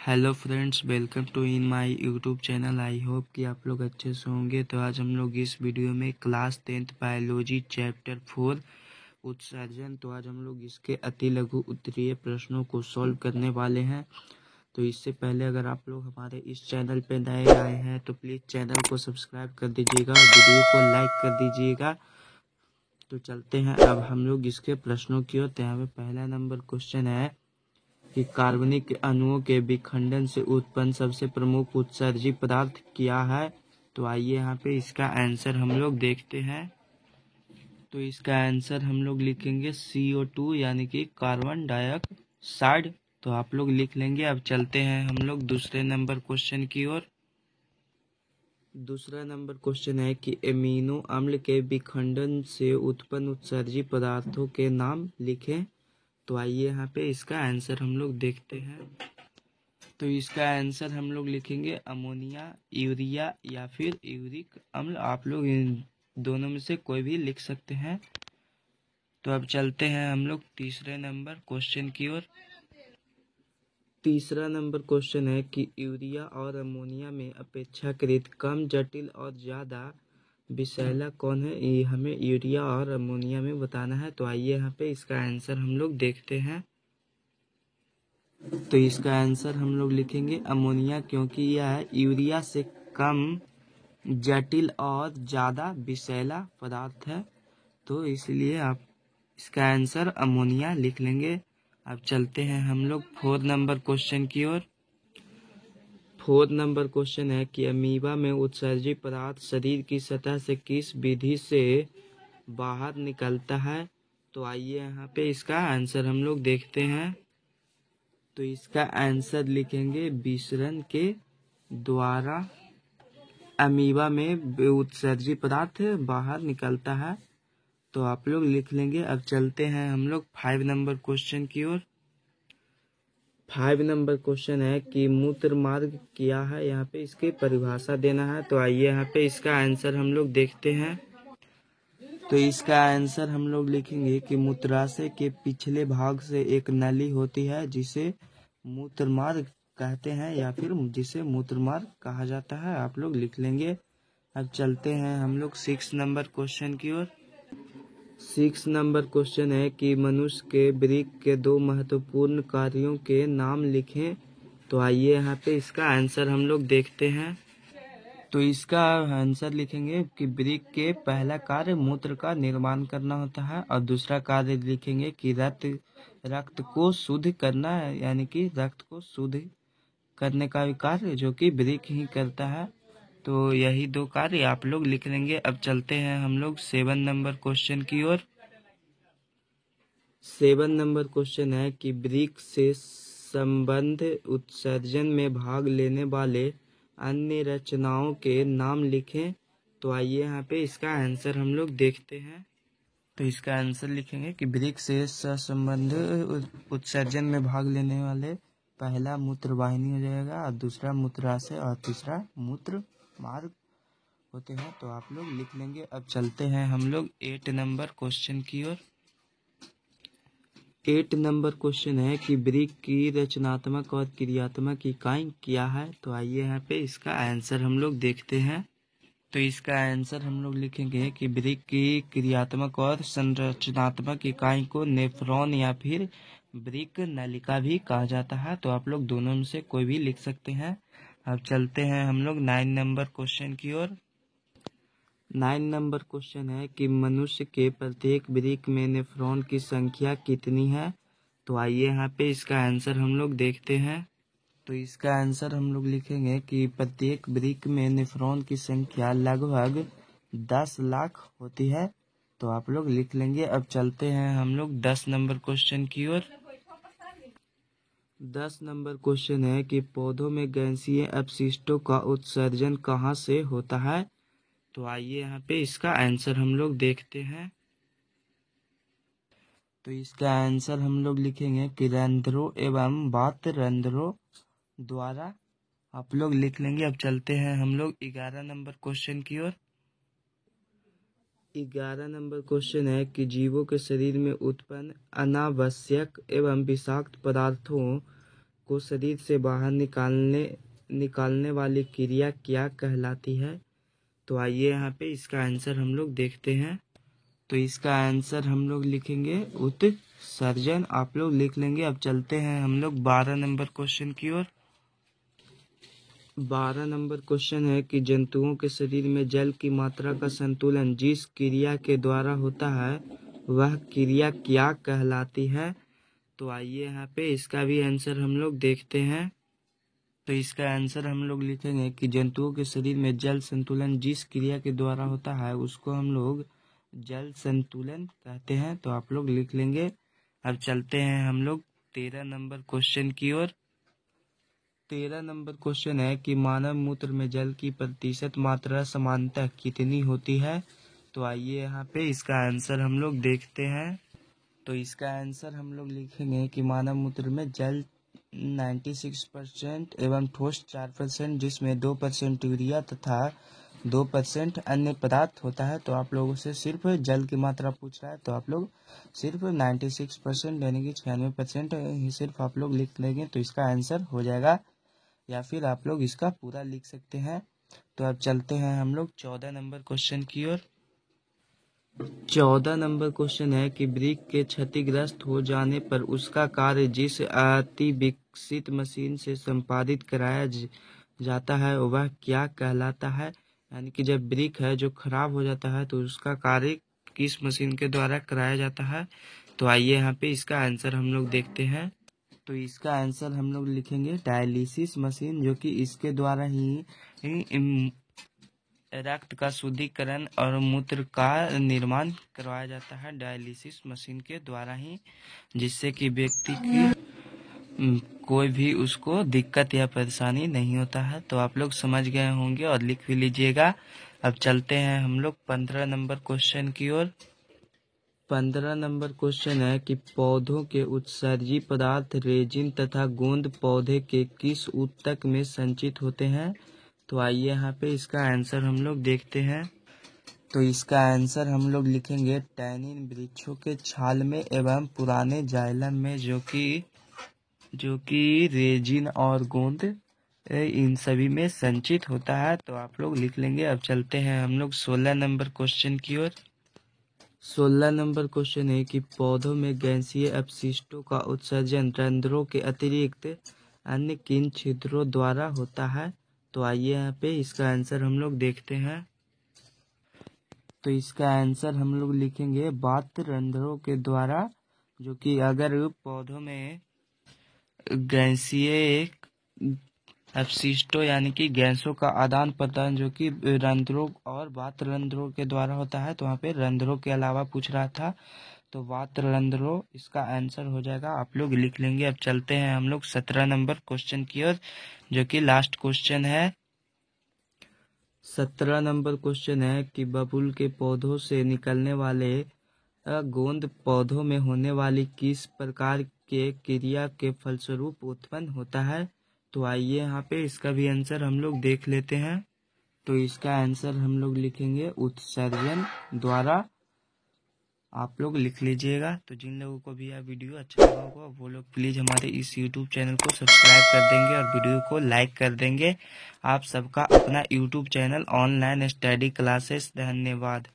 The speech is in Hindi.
Hello friends, welcome to in my YouTube channel. I hope कि आप लोग अच्छे से होंगे। तो आज हम लोग इस वीडियो में क्लास 10th बायोलॉजी चैप्टर 4 उत्सर्जन, तो आज हम लोग इसके अति लघु उत्तरीय प्रश्नों को सॉल्व करने वाले हैं। तो इससे पहले अगर आप लोग हमारे इस चैनल पे नए आए हैं तो प्लीज़ चैनल को सब्सक्राइब कर दीजिएगा और वीडियो को लाइक कर दीजिएगा। तो चलते हैं अब हम लोग इसके प्रश्नों की ओर। तो यहाँ पे पहला नंबर क्वेश्चन है कि कार्बनिक अणुओं के विखंडन से उत्पन्न सबसे प्रमुख उत्सर्जी पदार्थ क्या है। तो आइए यहाँ पे इसका आंसर हम लोग देखते हैं। तो इसका आंसर हम लोग लिखेंगे CO2 यानी कि कार्बन डाइऑक्साइड। तो आप लोग लिख लेंगे। अब चलते हैं हम लोग दूसरे नंबर क्वेश्चन की ओर। दूसरा नंबर क्वेश्चन है कि एमिनो अम्ल के विखंडन से उत्पन्न उत्सर्जी पदार्थों के नाम लिखें। तो आइए यहाँ पे इसका आंसर हम लोग देखते हैं। तो इसका आंसर हम लोग लिखेंगे अमोनिया, यूरिया या फिर यूरिक अम्ल। आप लोग इन दोनों में से कोई भी लिख सकते हैं। तो अब चलते हैं हम लोग तीसरे नंबर क्वेश्चन की ओर। तीसरा नंबर क्वेश्चन है कि यूरिया और अमोनिया में अपेक्षाकृत कम जटिल और ज़्यादा विषैला कौन है। ये हमें यूरिया और अमोनिया में बताना है। तो आइए यहाँ पे इसका आंसर हम लोग देखते हैं। तो इसका आंसर हम लोग लिखेंगे अमोनिया, क्योंकि यह यूरिया से कम जटिल और ज़्यादा विषैला पदार्थ है। तो इसलिए आप इसका आंसर अमोनिया लिख लेंगे। अब चलते हैं हम लोग 4 नंबर क्वेश्चन की ओर। 4 नंबर क्वेश्चन है कि अमीबा में उत्सर्जी पदार्थ शरीर की सतह से किस विधि से बाहर निकलता है। तो आइए यहाँ पे इसका आंसर हम लोग देखते हैं। तो इसका आंसर लिखेंगे विसरण के द्वारा अमीबा में उत्सर्जी पदार्थ बाहर निकलता है। तो आप लोग लिख लेंगे। अब चलते हैं हम लोग 5 नंबर क्वेश्चन की ओर। 5 नंबर क्वेश्चन है कि मूत्र मार्ग क्या है। यहाँ पे इसकी परिभाषा देना है। तो आइए यहाँ पे इसका आंसर हम लोग देखते हैं। तो इसका आंसर हम लोग लिखेंगे कि मूत्राशय के पिछले भाग से एक नली होती है जिसे मूत्रमार्ग कहते हैं या फिर जिसे मूत्रमार्ग कहा जाता है। आप लोग लिख लेंगे। अब चलते हैं हम लोग 6 नंबर क्वेश्चन की ओर। 6 नंबर क्वेश्चन है कि मनुष्य के वृक्क के 2 महत्वपूर्ण कार्यों के नाम लिखें। तो आइए यहाँ पे इसका आंसर हम लोग देखते हैं। तो इसका आंसर लिखेंगे कि वृक्क के पहला कार्य मूत्र का निर्माण करना होता है और दूसरा कार्य लिखेंगे कि रक्त को शुद्ध करना है, यानी कि रक्त को शुद्ध करने का भी कार्य जो कि वृक्क ही करता है। तो यही 2 कार्य आप लोग लिख लेंगे। अब चलते हैं हम लोग 7 नंबर क्वेश्चन की ओर। 7 नंबर क्वेश्चन है कि वृक्क से संबंध उत्सर्जन में भाग लेने वाले अन्य रचनाओं के नाम लिखें। तो आइए यहाँ पे इसका आंसर हम लोग देखते हैं। तो इसका आंसर लिखेंगे कि वृक्क से संबंध उत्सर्जन में भाग लेने वाले पहला मूत्रवाहिनी हो जाएगा और दूसरा मूत्राशय और तीसरा मूत्र मार्ग होते हैं। तो आप लोग लिख लेंगे। अब चलते हैं हम लोग 8 नंबर क्वेश्चन की ओर। 8 नंबर क्वेश्चन है कि वृक्क की रचनात्मक और क्रियात्मक इकाई क्या है। तो आइए यहाँ पे इसका आंसर हम लोग देखते हैं। तो इसका आंसर हम लोग लिखेंगे कि वृक्क की क्रियात्मक और संरचनात्मक इकाई को नेफ्रॉन या फिर वृक्क नलिका भी कहा जाता है। तो आप लोग दोनों में से कोई भी लिख सकते हैं। अब चलते हैं हम लोग 9 नंबर क्वेश्चन की ओर। 9 नंबर क्वेश्चन है कि मनुष्य के प्रत्येक वृक्क में नेफ्रॉन की संख्या कितनी है। तो आइए यहाँ पे इसका आंसर हम लोग देखते हैं। तो इसका आंसर हम लोग लिखेंगे कि प्रत्येक वृक्क में नेफ्रॉन की संख्या लगभग 10 लाख होती है। तो आप लोग लिख लेंगे। अब चलते हैं हम लोग 10 नंबर क्वेश्चन की ओर। 10 नंबर क्वेश्चन है कि पौधों में गैसीय अपशिष्टों का उत्सर्जन कहाँ से होता है। तो आइए यहाँ पे इसका आंसर हम लोग देखते हैं। तो इसका आंसर हम लोग लिखेंगे कि रंध्रों एवं वात रंध्रों द्वारा। आप लोग लिख लेंगे। अब चलते हैं हम लोग 11 नंबर क्वेश्चन की ओर। 11 नंबर क्वेश्चन है कि जीवों के शरीर में उत्पन्न अनावश्यक एवं विषाक्त पदार्थों को शरीर से बाहर निकालने वाली क्रिया क्या कहलाती है? तो आइए यहाँ पे इसका आंसर हम लोग देखते हैं। तो इसका आंसर हम लोग लिखेंगे उत्सर्जन। आप लोग लिख लेंगे। अब चलते हैं हम लोग 12 नंबर क्वेश्चन की ओर। 12 नंबर क्वेश्चन है कि जंतुओं के शरीर में जल की मात्रा का संतुलन जिस क्रिया के द्वारा होता है वह क्रिया क्या कहलाती है? तो आइए यहाँ पे इसका भी आंसर हम लोग देखते हैं। तो इसका आंसर हम लोग लिखेंगे कि जंतुओं के शरीर में जल संतुलन जिस क्रिया के द्वारा होता है उसको हम लोग जल संतुलन कहते हैं। तो आप लोग लिख लेंगे। अब चलते हैं हम लोग 13 नंबर क्वेश्चन की ओर। 13 नंबर क्वेश्चन है कि मानव मूत्र में जल की प्रतिशत मात्रा सामान्यतः कितनी होती है? तो आइए यहाँ पे इसका आंसर हम लोग देखते हैं। तो इसका आंसर हम लोग लिखेंगे कि मानव मूत्र में जल 96% एवं ठोस 4%, जिसमें 2% यूरिया तथा 2% अन्य पदार्थ होता है। तो आप लोगों से सिर्फ जल की मात्रा पूछ रहा है, तो आप लोग सिर्फ 96% यानी कि 96% ही सिर्फ आप लोग लिख लेंगे तो इसका आंसर हो जाएगा, या फिर आप लोग इसका पूरा लिख सकते हैं। तो अब चलते हैं हम लोग 14 नंबर क्वेश्चन की ओर। 14 नंबर क्वेश्चन है कि वृक्क के क्षतिग्रस्त हो जाने पर उसका कार्य जिस अति विकसित मशीन से संपादित कराया जाता है वह क्या कहलाता है? यानी कि जब वृक्क है जो खराब हो जाता है तो उसका कार्य किस मशीन के द्वारा कराया जाता है? तो आइए यहाँ पे इसका आंसर हम लोग देखते हैं। तो इसका आंसर हम लोग लिखेंगे डायलिसिस मशीन, जो कि इसके द्वारा ही रक्त का शुद्धिकरण और मूत्र का निर्माण करवाया जाता है डायलिसिस मशीन के द्वारा ही, जिससे कि व्यक्ति की कोई भी उसको दिक्कत या परेशानी नहीं होता है। तो आप लोग समझ गए होंगे और लिख भी लीजिएगा। अब चलते हैं हम लोग 15 नंबर क्वेश्चन की ओर। 15 नंबर क्वेश्चन है कि पौधों के उत्सर्जी पदार्थ रेजिन तथा गोंद पौधे के किस ऊतक में संचित होते हैं? तो आइए यहाँ पे इसका आंसर हम लोग देखते हैं। तो इसका आंसर हम लोग लिखेंगे टैनिन वृक्षों के छाल में एवं पुराने जाइलम में, जो कि रेजिन और गोंद इन सभी में संचित होता है। तो आप लोग लिख लेंगे। अब चलते हैं हम लोग 16 नंबर क्वेश्चन की ओर। 16 नंबर क्वेश्चन है कि पौधों में गैसीय अपशिष्टों का उत्सर्जन रंध्रों के अतिरिक्त अन्य किन छिद्रों द्वारा होता है? तो आइए यहाँ पे इसका आंसर हम लोग देखते हैं। तो इसका आंसर हम लोग लिखेंगे बाह्य रंध्रों के द्वारा, जो कि अगर पौधों में गैसीय अपशिष्टों यानी कि गैसों का आदान प्रदान जो कि रंध्रों और बाह्य रंध्रों के द्वारा होता है, तो वहाँ पे रंध्रों के अलावा पूछ रहा था, तो बाह्य रंध्रों इसका आंसर हो जाएगा। आप लोग लिख लेंगे। अब चलते हैं हम लोग 17 नंबर क्वेश्चन की ओर, जो कि लास्ट क्वेश्चन है। 17 नंबर क्वेश्चन है कि बबूल के पौधों से निकलने वाले गोंद पौधों में होने वाली किस प्रकार के क्रिया के फलस्वरूप उत्पन्न होता है? तो आइए यहाँ पे इसका भी आंसर हम लोग देख लेते हैं। तो इसका आंसर हम लोग लिखेंगे उत्सर्जन द्वारा। आप लोग लिख लीजिएगा। तो जिन लोगों को भी यह वीडियो अच्छा लगा होगा वो लोग प्लीज़ हमारे इस यूट्यूब चैनल को सब्सक्राइब कर देंगे और वीडियो को लाइक कर देंगे। आप सबका अपना YouTube channel online study classes. धन्यवाद।